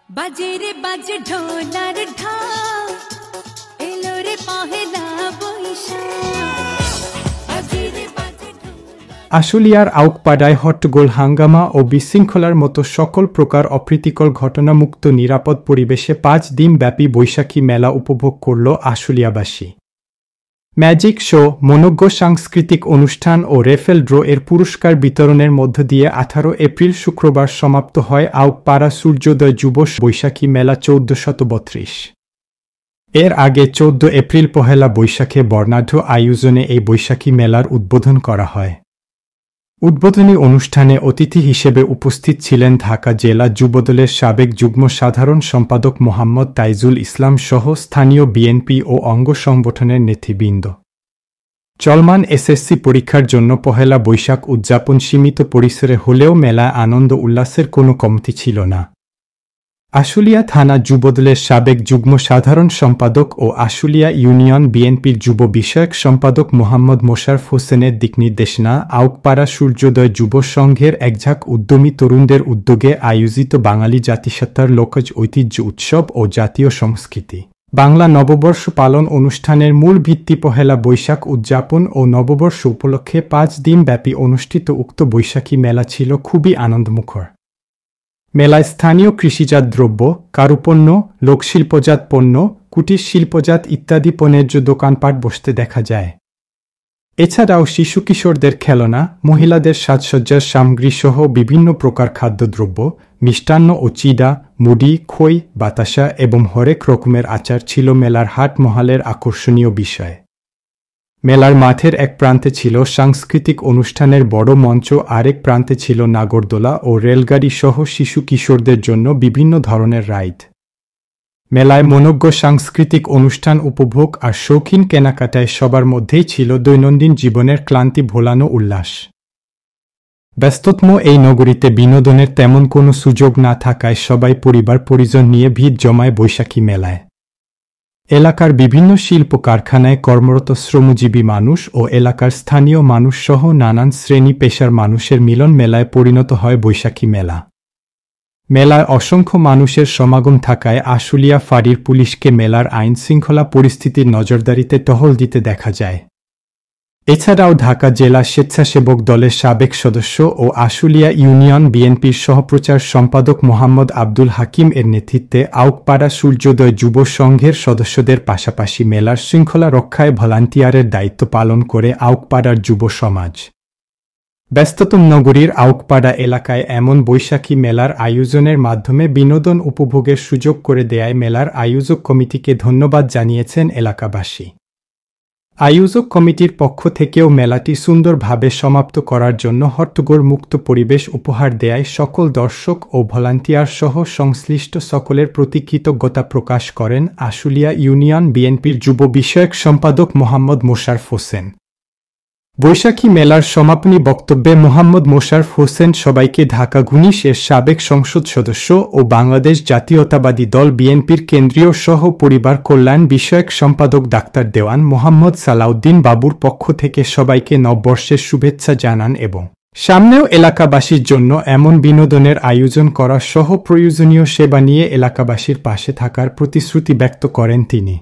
বাজে রে বাজে ঢোলার ঢাক, এলো রে পহেলা বৈশাখ। বাজে রে বাজে আশুলিয়ার আউকপাড়ায় হট্টগোল, হাঙ্গামা ও বিশৃঙ্খলার মতো সকল প্রকার অপ্রীতিকর ঘটনামুক্ত নিরাপদ পরিবেশে 5 দিনব্যাপী বৈশাখী মেলা উপভোগ করল আশুলিয়াবাসী। ম্যাজিক শো, মনোজ্ঞ সাংস্কৃতিক অনুষ্ঠান ও রেফেল ড্র এর পুরস্কার বিতরণের মধ্য দিয়ে 18 এপ্রিল শুক্রবার সমাপ্ত হয় আউকপাড়া সূর্যোদয় যুব বৈশাখী মেলা 1432। এর আগে 14 এপ্রিল পহেলা বৈশাখে বর্ণাঢ্য আয়োজনে এই বৈশাখী মেলার উদ্বোধন করা হয়। উদ্বোধনী অনুষ্ঠানে অতিথি হিসেবে উপস্থিত ছিলেন ঢাকা জেলা যুবদলের সাবেক যুগ্ম সাধারণ সম্পাদক মোহাম্মদ তাইজুল ইসলাম সহ স্থানীয় বিএনপি ও অঙ্গ সংগঠনের নেতৃবৃন্দ। চলমান এসএসসি পরীক্ষার জন্য পহেলা বৈশাখ উদযাপন সীমিত পরিসরে হলেও মেলায় আনন্দ উল্লাসের কোনো কমতি ছিল না। আশুলিয়া থানা যুবদলের সাবেক যুগ্ম সাধারণ সম্পাদক ও আশুলিয়া ইউনিয়ন বিএনপির যুব বিষয়ক সম্পাদক মোহাম্মদ মোশাররফ হোসেনের দিকনির্দেশনা আউকপাড়া সূর্যোদয় যুব সংঘের একঝাঁক উদ্যমী তরুণদের উদ্যোগে আয়োজিত বাঙালি জাতিসত্তার লোকজ ঐতিহ্য উৎসব ও জাতীয় সংস্কৃতি বাংলা নববর্ষ পালন অনুষ্ঠানের মূল ভিত্তি পহেলা বৈশাখ উদযাপন ও নববর্ষ উপলক্ষে 5 দিনব্যাপী অনুষ্ঠিত উক্ত বৈশাখী মেলা ছিল খুবই আনন্দমুখর। মেলায় স্থানীয় কৃষিজাত দ্রব্য, কারুপণ্য, লোকশিল্পজাত পণ্য, কুটির শিল্পজাত ইত্যাদি পণ্যের দোকানপাট বসতে দেখা যায়। এছাড়াও শিশু কিশোরদের খেলনা, মহিলাদের সাজসজ্জার সামগ্রী সহ বিভিন্ন প্রকার খাদ্যদ্রব্য, মিষ্টান্ন ও চিড়া, মুড়ি, খই, বাতাসা এবং হরেক রকমের আচার ছিল মেলার হাট মহলের আকর্ষণীয় বিষয়। মেলার মাঠের এক প্রান্তে ছিল সাংস্কৃতিক অনুষ্ঠানের বড় মঞ্চ, আরেক প্রান্তে ছিল নাগরদোলা ও রেলগাড়ি সহ শিশু কিশোরদের জন্য বিভিন্ন ধরনের রাইড। মেলায় মনোজ্ঞ সাংস্কৃতিক অনুষ্ঠান উপভোগ আর শৌখিন কেনাকাটায় সবার মধ্যেই ছিল দৈনন্দিন জীবনের ক্লান্তি ভোলানো উল্লাস। ব্যস্ততম এই নগরীতে বিনোদনের তেমন কোনো সুযোগ না থাকায় সবাই পরিবার পরিজন নিয়ে ভিড় জমায় বৈশাখী মেলায়। এলাকার বিভিন্ন শিল্প কারখানায় কর্মরত শ্রমজীবী মানুষ ও এলাকার স্থানীয় মানুষ সহ নানান শ্রেণী পেশার মানুষের মিলন মেলায় পরিণত হয় বৈশাখী মেলা। মেলায় অসংখ্য মানুষের সমাগম থাকায় আশুলিয়া ফাঁড়ির পুলিশকে মেলার আইন শৃঙ্খলা পরিস্থিতির নজরদারিতে টহল দিতে দেখা যায়। এছাড়াও ঢাকা জেলা স্বেচ্ছাসেবক দলের সাবেক সদস্য ও আশুলিয়া ইউনিয়ন বিএনপির সহপ্রচার সম্পাদক মোহাম্মদ আব্দুল হাকিম এর নেতৃত্বে আউকপাড়া সূর্যোদয় যুব সংঘের সদস্যদের পাশাপাশি মেলার শৃঙ্খলা রক্ষায় ভলান্টিয়ারের দায়িত্ব পালন করে আউকপাড়ার যুব সমাজ। ব্যস্ততম নগরীর আউকপাড়া এলাকায় এমন বৈশাখী মেলার আয়োজনের মাধ্যমে বিনোদন উপভোগের সুযোগ করে দেয়ায় মেলার আয়োজক কমিটিকে ধন্যবাদ জানিয়েছেন এলাকাবাসী। আয়োজক কমিটির পক্ষ থেকেও মেলাটি সুন্দরভাবে সমাপ্ত করার জন্য হট্টগোল মুক্ত পরিবেশ উপহার দেয়ায় সকল দর্শক ও ভলান্টিয়ার সহ সংশ্লিষ্ট সকলের প্রতি কৃতজ্ঞতা প্রকাশ করেন আশুলিয়া ইউনিয়ন বিএনপির যুব বিষয়ক সম্পাদক মোহাম্মদ মোশাররফ হোসেন। বৈশাখী মেলার সমাপনী বক্তব্যে মোহাম্মদ মোশাররফ হোসেন সবাইকে ঢাকা 19 এর সাবেক সংসদ সদস্য ও বাংলাদেশ জাতীয়তাবাদী দল বিএনপির কেন্দ্রীয় সহ পরিবার কল্যাণ বিষয়ক সম্পাদক ডাক্তার দেওয়ান মোহাম্মদ সালাউদ্দিন বাবুর পক্ষ থেকে সবাইকে নববর্ষের শুভেচ্ছা জানান এবং সামনেও এলাকাবাসীর জন্য এমন বিনোদনের আয়োজন করা সহ প্রয়োজনীয় সেবা নিয়ে এলাকাবাসীর পাশে থাকার প্রতিশ্রুতি ব্যক্ত করেন তিনি।